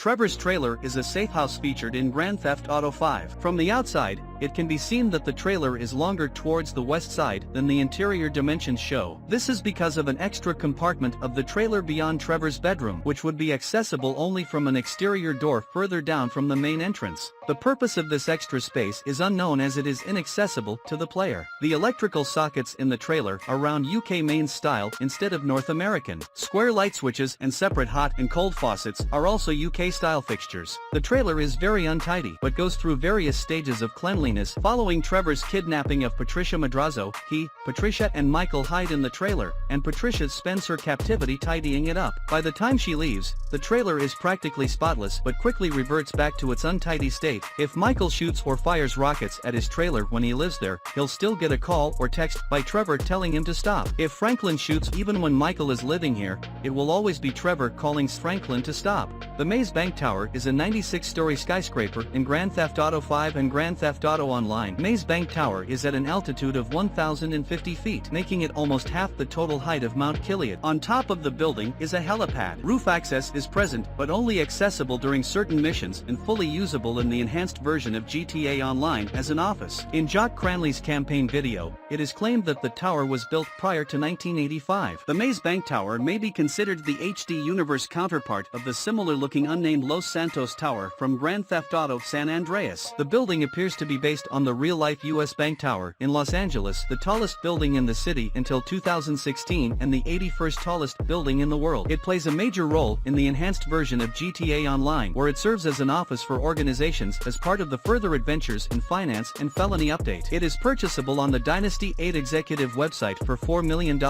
Trevor's trailer is a safe house featured in Grand Theft Auto 5. From the outside, it can be seen that the trailer is longer towards the west side than the interior dimensions show. This is because of an extra compartment of the trailer beyond Trevor's bedroom, which would be accessible only from an exterior door further down from the main entrance. The purpose of this extra space is unknown as it is inaccessible to the player. The electrical sockets in the trailer are round UK mains style instead of North American. Square light switches and separate hot and cold faucets are also UK style fixtures. The trailer is very untidy but goes through various stages of cleanliness. Following Trevor's kidnapping of Patricia Madrazo, he, Patricia and Michael hide in the trailer, and Patricia spends her captivity tidying it up. By the time she leaves, the trailer is practically spotless but quickly reverts back to its untidy state. If Michael shoots or fires rockets at his trailer when he lives there, he'll still get a call or text by Trevor telling him to stop. If Franklin shoots even when Michael is living here, it will always be Trevor calling Franklin to stop. The Maze Bank Tower is a 96-story skyscraper in Grand Theft Auto 5 and Grand Theft Auto Online. Maze Bank Tower is at an altitude of 1,050 feet, making it almost half the total height of Mount Chiliad. On top of the building is a helipad. Roof access is present but only accessible during certain missions and fully usable in the enhanced version of GTA Online as an office. In Jock Cranley's campaign video, it is claimed that the tower was built prior to 1985. The Maze Bank Tower may be considered the HD universe counterpart of the similar-looking unnamed Los Santos Tower from Grand Theft Auto San Andreas. The building appears to be based on the real-life US Bank Tower in Los Angeles, the tallest building in the city until 2016 and the 81st tallest building in the world. It plays a major role in the enhanced version of GTA Online, where it serves as an office for organizations as part of the further adventures in finance and felony update. It is purchasable on the Dynasty 8 executive website for $4 million,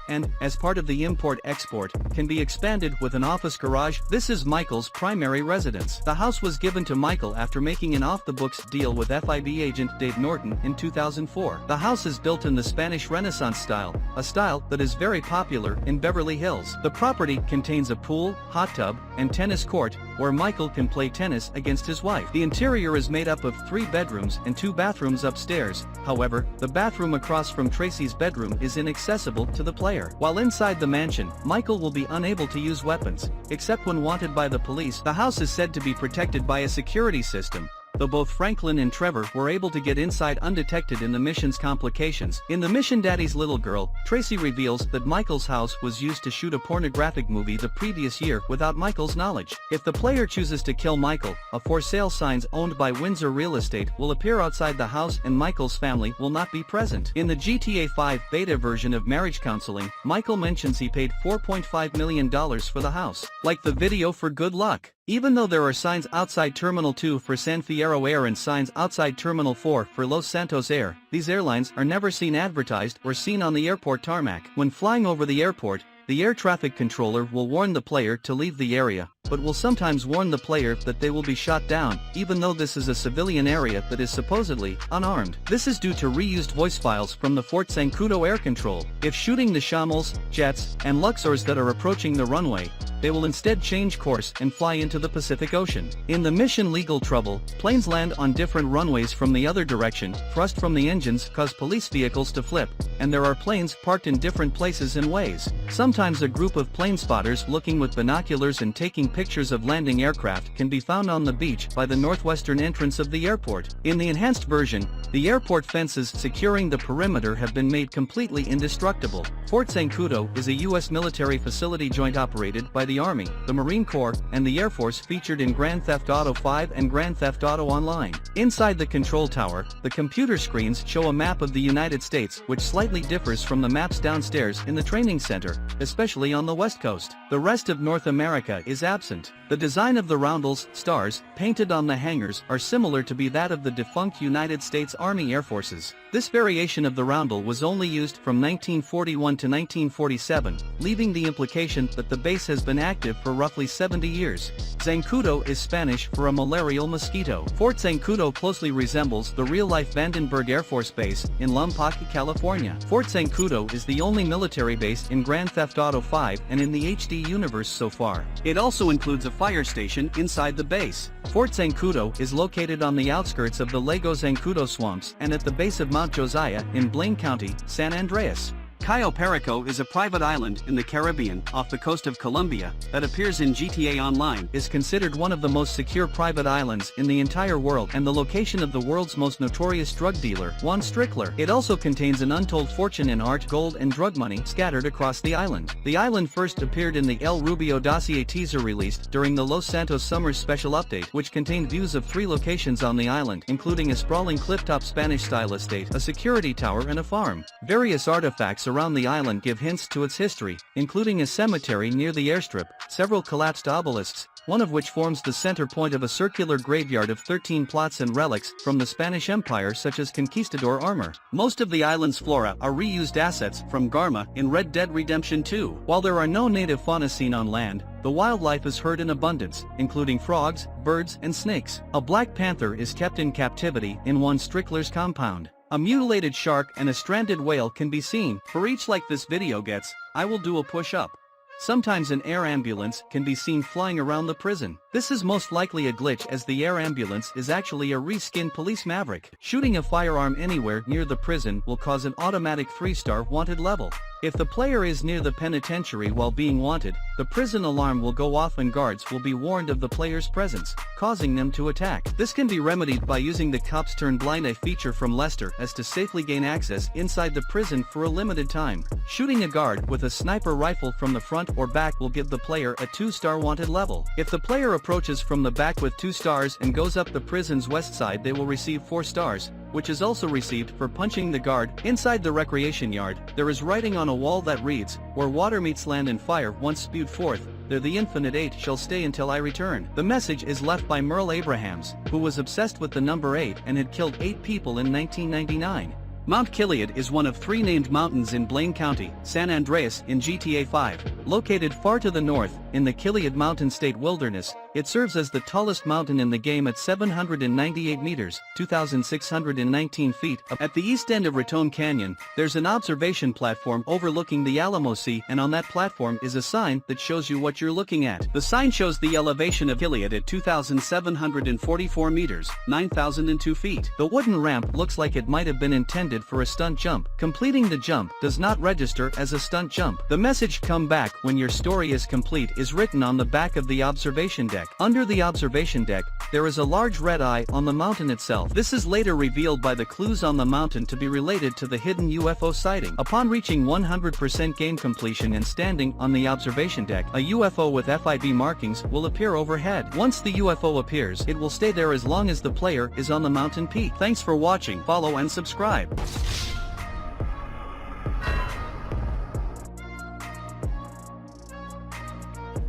and, as part of the import-export, can be expanded with an office garage. This is Michael's primary residence. The house was given to Michael after making an off-the-books deal with FIB agent Dave Norton in 2004. The house is built in the Spanish Renaissance style, a style that is very popular in Beverly Hills. The property contains a pool, hot tub, and tennis court, where Michael can play tennis against his wife. The interior is made up of 3 bedrooms and 2 bathrooms upstairs. However, the bathroom across from Tracy's bedroom is inaccessible to the player. While inside the mansion, Michael will be unable to use weapons, except when wanted by the police. The house is said to be protected by a security system, though both Franklin and Trevor were able to get inside undetected in the mission's complications. In the mission Daddy's Little Girl, Tracy reveals that Michael's house was used to shoot a pornographic movie the previous year without Michael's knowledge. If the player chooses to kill Michael, a for sale sign owned by Windsor Real Estate will appear outside the house and Michael's family will not be present. In the GTA 5 beta version of Marriage Counseling, Michael mentions he paid $4.5 million for the house. Like the video for Good Luck. Even though there are signs outside Terminal 2 for San Fierro Air and signs outside Terminal 4 for Los Santos Air, these airlines are never seen advertised or seen on the airport tarmac. When flying over the airport, the air traffic controller will warn the player to leave the area, but will sometimes warn the player that they will be shot down, even though this is a civilian area that is supposedly unarmed. This is due to reused voice files from the Fort Zancudo air control. If shooting the Shamals, jets, and Luxors that are approaching the runway, they will instead change course and fly into the Pacific Ocean. In the mission Legal Trouble, planes land on different runways from the other direction. Thrust from the engines cause police vehicles to flip, and there are planes parked in different places and ways. Sometimes a group of plane spotters looking with binoculars and taking pictures of landing aircraft can be found on the beach by the northwestern entrance of the airport. In the enhanced version, the airport fences securing the perimeter have been made completely indestructible. Fort Zancudo is a U.S. military facility joint operated by the Army, the Marine Corps, and the Air Force, featured in Grand Theft Auto 5 and Grand Theft Auto Online. Inside the control tower, the computer screens show a map of the United States which slightly differs from the maps downstairs in the training center, especially on the West Coast. The rest of North America is absent. The design of the roundels, stars, painted on the hangars are similar to that of the defunct United States Army Air Forces. This variation of the roundel was only used from 1941 to 1947, leaving the implication that the base has been active for roughly 70 years. Zancudo is Spanish for a malarial mosquito. Fort Zancudo closely resembles the real-life Vandenberg Air Force Base in Lompoc, California. Fort Zancudo is the only military base in Grand Theft Auto 5 and in the HD universe so far. It also includes a fire station inside the base. Fort Zancudo is located on the outskirts of the Lago Zancudo swamps and at the base of Mount Josiah in Blaine County, San Andreas. Cayo Perico is a private island in the Caribbean off the coast of Colombia that appears in GTA Online, is considered one of the most secure private islands in the entire world and the location of the world's most notorious drug dealer, Juan Strickler. It also contains an untold fortune in art, gold and drug money scattered across the island. The island first appeared in the El Rubio dossier teaser released during the Los Santos Summers special update, which contained views of 3 locations on the island, including a sprawling clifftop Spanish-style estate, a security tower and a farm. Various artifacts around the island give hints to its history, including a cemetery near the airstrip, several collapsed obelisks, one of which forms the center point of a circular graveyard of 13 plots and relics from the Spanish Empire such as conquistador armor. Most of the island's flora are reused assets from Garma in Red Dead Redemption 2. While there are no native fauna seen on land, the wildlife is heard in abundance, including frogs, birds and snakes. A black panther is kept in captivity in Juan Strickler's compound. A mutilated shark and a stranded whale can be seen. For each like this video gets, I will do a push-up. Sometimes an air ambulance can be seen flying around the prison. This is most likely a glitch as the air ambulance is actually a reskinned police maverick. Shooting a firearm anywhere near the prison will cause an automatic 3-star wanted level. If the player is near the penitentiary while being wanted, the prison alarm will go off and guards will be warned of the player's presence, causing them to attack. This can be remedied by using the Cops Turn Blind Eye feature from Lester as to safely gain access inside the prison for a limited time. Shooting a guard with a sniper rifle from the front or back will give the player a 2-star wanted level. If the player approaches from the back with 2 stars and goes up the prison's west side, they will receive 4 stars, which is also received for punching the guard. Inside the recreation yard, there is writing on a wall that reads, "Where water meets land and fire once spewed forth, there the infinite 8 shall stay until I return." The message is left by Merle Abrahams, who was obsessed with the number 8 and had killed 8 people in 1999. Mount Chiliad is one of 3 named mountains in Blaine County, San Andreas in GTA 5. Located far to the north, in the Chiliad Mountain State Wilderness, it serves as the tallest mountain in the game at 798 meters, 2,619 feet. At the east end of Raton Canyon, there's an observation platform overlooking the Alamo Sea, and on that platform is a sign that shows you what you're looking at. The sign shows the elevation of Chiliad at 2,744 meters, 9,002 feet. The wooden ramp looks like it might have been intended for a stunt jump. Completing the jump does not register as a stunt jump. The message "Come back when your story is complete" is written on the back of the observation deck. Under the observation deck, there is a large red eye on the mountain itself. This is later revealed by the clues on the mountain to be related to the hidden UFO sighting. Upon reaching 100% game completion and standing on the observation deck, a UFO with FIB markings will appear overhead. Once the UFO appears, it will stay there as long as the player is on the mountain peak. Thanks for watching, follow and subscribe.